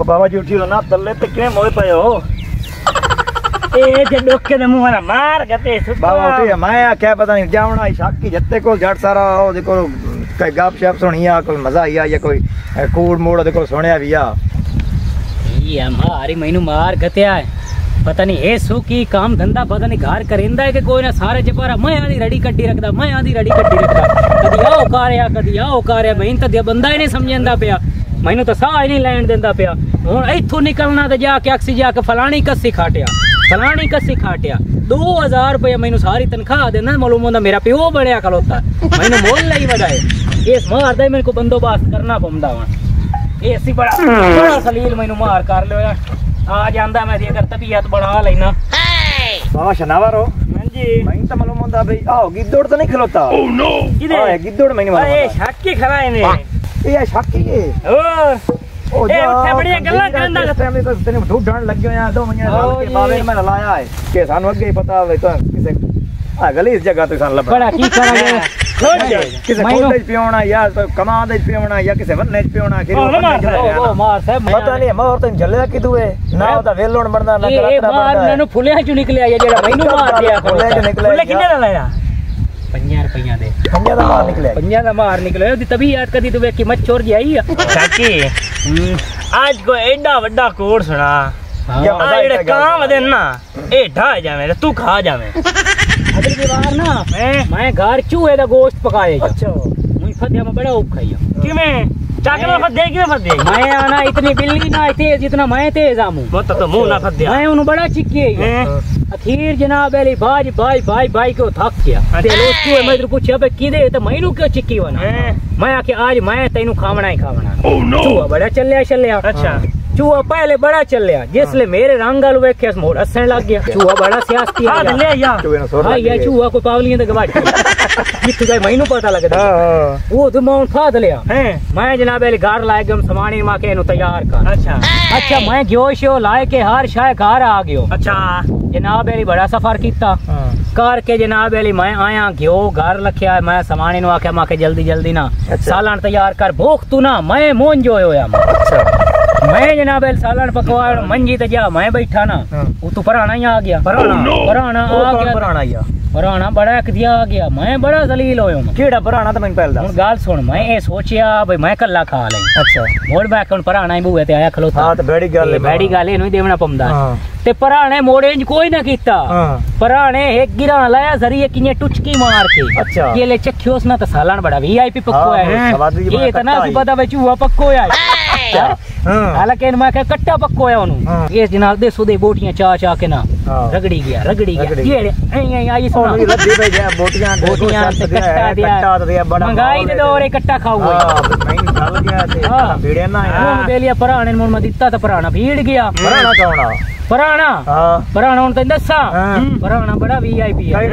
ओ बाबा जी उठी ना तल्ले पे किवें मोए पए हो ए जे डोके दे मुंह ना मार गते बाबा उठी मैं क्या पता नहीं जावना शाकी जत्ते को जट सारा ओ देखो कोई गप शप सुनिया कोई मजा आया या कोई कूड़ मोड़ देखो सुनया भी आ ये हमारी मैनू मार गत्या है पता नहीं है सु की काम धंधा पता नहीं घर करेंदा है कि कोई ना सारे चपारा मैं आधी रड़ी कड्डी रखदा मैं आधी रड़ी कड्डी रखदा कदी आओ कार्या मैं तो बंदा ही नहीं समझंदा पिया मैनू तो साह ही नहीं लैन देंदा पिया हुण इत्थों निकलना तो जाके अक्सी जाके फलानी कस्सी खाटिया 2000 रुपया मैनू सारी तनख्वाह देना मालूम होंदा मेरा प्यो बड़िया खलोता मैनू मोल नहीं वडाए इस मारदा मेरे को बंदोबस्त करना पौंदा वा ये सी बड़ा सलील मैनू मार कर लिया आ जांदा मैं अगर तबीयत बना लेना बाबा शनावर हो हां जी मैं तो मालूम होंदा भाई आओ गिद्दड़ तो नहीं खलोता ओह नो किधर गिद्दड़ मैंने मालूम ए शाकी खरा है ने ये शाकी है ओ ए उठे बढ़िया गल्ला करंदा फैमिली तो तेने ढूंढण लग गयो यार 2 महीने साल के बाबे मैंने लाया है के सानू अगे ही पता है तो किसे आ गली इस जगह तो सान लबा बड़ा की करांगे किसे कोटे पियोना यार तो कमा दे पियोना या किसे वन्ने पियोना कि ओ मार साहब पता नहीं मोर तो झल्ले की दुए ना तो वेलोण बनदा ना करतरा बनदा मार ननु फुलिया चु निकले या जेड़ा मैनू मार दिया फुले चु निकले फुले किने लाया 50 रुपया दे 50 दा मार निकले 50 दा मार निकले तभी याद कदी तू वे की मत छोड़ जाई चाची आज को एडा बड़ा कोड सुना या एड़े काम दे ना ए ढा जावे तू खा जावे अगली की बार ना मैं घर चूहे दा गोश्त पकाए अच्छा मुई फद्या में बड़ा उप खाइया किवें चाकरा फद्या कि फद्या मैं आना इतनी बिल्ली ना तेज जितना मैं तेज आमू मत तो मुंह ना फद्या मैं उन बड़ा चिक्की अखीर जनाब अली भाई को थक गया ते लोग चूहे मैं पूछया बे किदे तो मैनू क्यों चिक्की बना मैं आके आज मैं तैनू खावना ही खावना चूहा बड़ा चलिया अच्छा चूहा पहले बड़ा चलिया जिसले मेरे रंग आलू वेखे मोड़ हसन लग गया चूहा बड़ा सियासती है चूहा को पावलियां दे गवाड़ जितु गए मैनू पता लगदा वो तो मैं फाद लिया मैं जनाब अली घर लाए गम समानी मां के नु तैयार कर अच्छा मैं जोशो लाए के हर शाय घर आ गयो अच्छा जनाब अली बड़ा सफर कीता करके जनाब अली मैं आया घ्यो घर लखया मैं समानी नु आख्या मां के जल्दी ना सालन तैयार कर भूख तू ना मैं मोन जो होया मैं जनाब सालन पकवा मंजी ते जा मैं बैठा ना वो तो पराना ही आ गया पराना बड़ा दिया आ गया मैं बड़ा जलील होयो केड़ा पराना तो मैं पहले हुन गाल सुन मैं ए सोचिया भाई मैं कल्ला खा ले अच्छा मोड़ बैक हुन पराना ही बुए ते आया खलोता हां तो बड़ी गल इनु देवना पमदा ते पराने मोड़े कोई ना कीता पराने एक गिरा लाया जरिए किने टुचकी मार के अच्छा ये ले चखियोस ना तो सालन बड़ा वीआईपी पक्को है ये इतना पता भाई चूहा पक्को है हालांकि मैं क्या कट्टा पक्को है उन्होंने ये जनाब दे सुदे बोटियां चा के ना रगड़ी गया ये आई सोना बोटियां से कट्टा दिया मंगाई दे और कट्टा खाऊ भीड़े ना दे लिया पराने मुन में दिता तो पराना भीड़ गया पराना कौन पराना उन दसा पराना बड़ा वीआईपी है